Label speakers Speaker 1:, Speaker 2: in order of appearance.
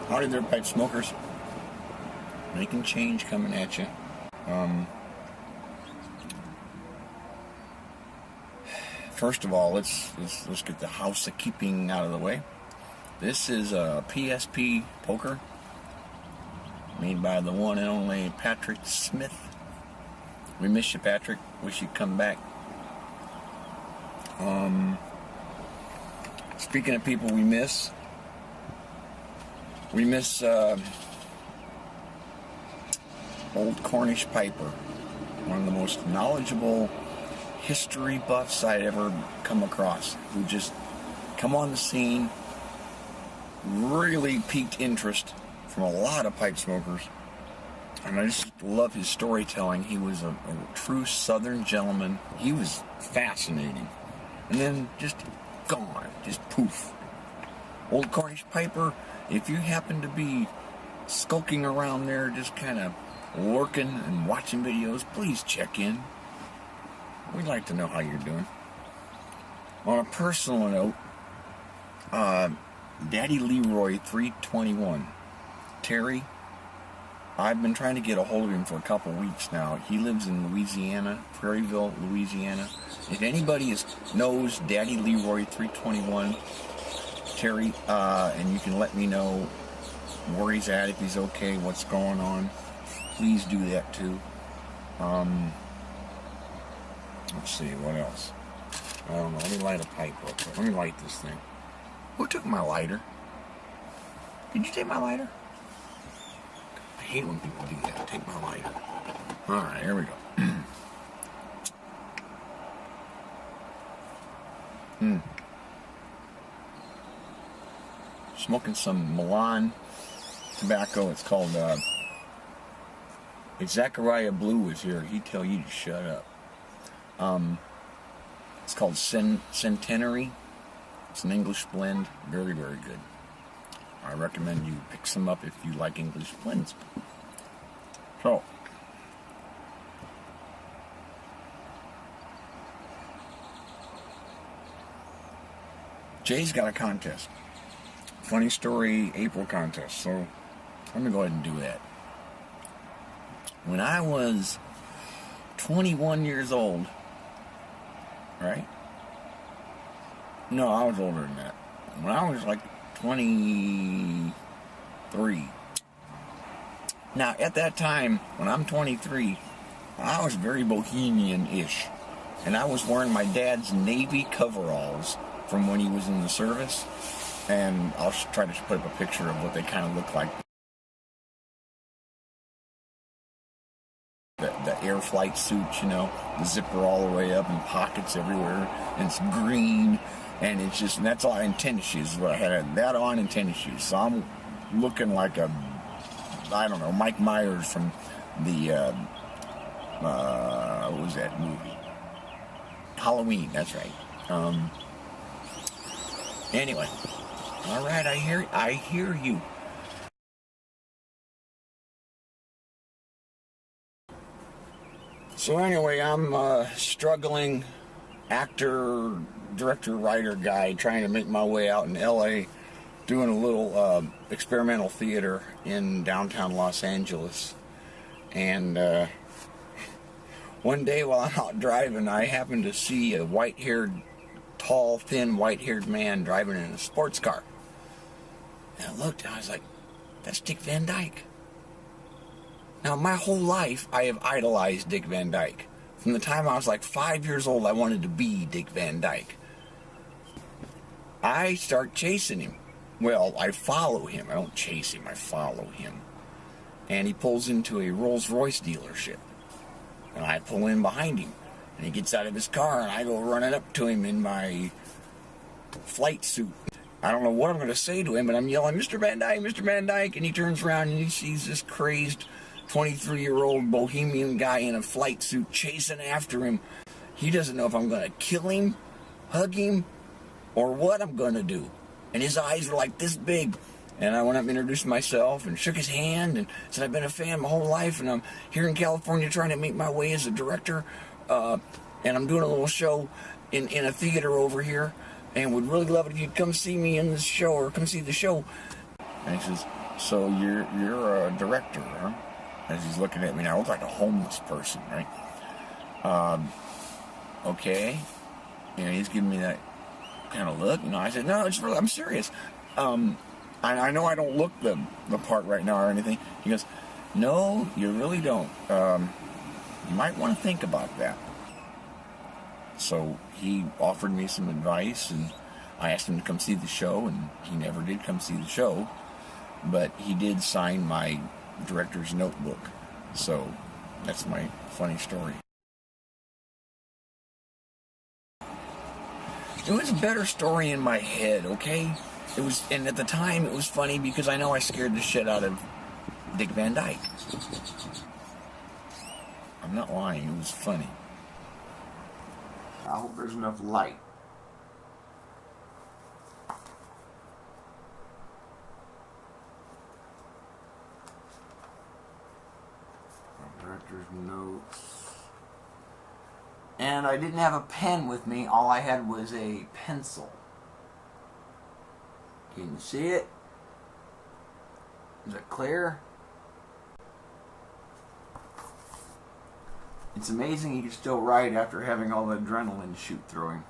Speaker 1: Howdy there, pipe smokers. Making change coming at you. First of all, let's get the housekeeping out of the way. This is a PSP poker made by the one and only Patrick Smith. We miss you, Patrick. Wish you'd come back. Speaking of people we miss Old Cornish Piper, one of the most knowledgeable history buffs I'd ever come across, who just come on the scene, really piqued interest from a lot of pipe smokers. And I just love his storytelling. He was a true Southern gentleman. He was fascinating. And then just gone, just poof. Old Cornish Piper, if you happen to be skulking around there, just kind of lurking and watching videos, please check in. We'd like to know how you're doing. On a personal note, Daddy Leroy 321, Terry, I've been trying to get a hold of him for a couple weeks now. He lives in Louisiana, Prairieville, Louisiana. If anybody knows Daddy Leroy 321, Terry, and you can let me know where he's at, if he's okay, what's going on, please do that too. Let's see, what else? I don't know. Let me light a pipe real quick. Let me light this thing. Who took my lighter? Did you take my lighter? I hate when people do that. Take my lighter. Alright, here we go. Smoking some Milan tobacco. It's called, if Zachariah Blue was here, he'd tell you to shut up. It's called Centenary. It's an English blend. Very, very good. I recommend you pick some up if you like English blends. So, Jay's got a contest. Funny story, April contest. So, I'm going to go ahead and do that. When I was 21 years old, right? No, I was older than that. When I was like 23. Now, at that time, when I'm 23, I was very bohemian-ish. And I was wearing my dad's Navy coveralls from when he was in the service. And I'll try to put up a picture of what they kind of look like. The air flight suit, you know, the zipper all the way up and pockets everywhere, and it's green, and it's just, and that's all, and tennis shoes. I had that on and tennis shoes, so I'm looking like a, I don't know, Mike Myers from the, what was that movie? Halloween, that's right. Anyway, all right, I hear you. So anyway, I'm a struggling actor, director, writer guy trying to make my way out in LA, doing a little experimental theater in downtown Los Angeles. And one day while I'm out driving, I happened to see a white-haired, tall, thin, white-haired man driving in a sports car. And I looked and I was like, that's Dick Van Dyke. Now, my whole life, I have idolized Dick Van Dyke. From the time I was like 5 years old, I wanted to be Dick Van Dyke. I start chasing him. Well, I follow him. I don't chase him, I follow him. And he pulls into a Rolls-Royce dealership. And I pull in behind him. And he gets out of his car, and I go running up to him in my flight suit. I don't know what I'm going to say to him, but I'm yelling, Mr. Van Dyke, Mr. Van Dyke. And he turns around and he sees this crazed 23-year-old bohemian guy in a flight suit chasing after him. He doesn't know if I'm going to kill him, hug him, or what I'm going to do. And his eyes were like this big. And I went up and introduced myself and shook his hand and said I've been a fan my whole life, and I'm here in California trying to make my way as a director. And I'm doing a little show in a theater over here, and would really love it if you'd come see me in this show, or come see the show. And he says, So you're a director, huh? As he's looking at me now, I look like a homeless person, right? Okay. And he's giving me that kind of look. I said, no, it's really, I'm serious. I know I don't look the part right now or anything. He goes, no, you really don't. You might want to think about that. So he offered me some advice, and I asked him to come see the show, and he never did come see the show. But he did sign my director's notebook. So that's my funny story. It was a better story in my head, okay? It was, and at the time it was funny because I know I scared the shit out of Dick Van Dyke. I'm not lying, it was funny. I hope there's enough light. Director's notes. And I didn't have a pen with me, all I had was a pencil. Can you see it? Is it clear? It's amazing he can still write after having all the adrenaline shoot through him.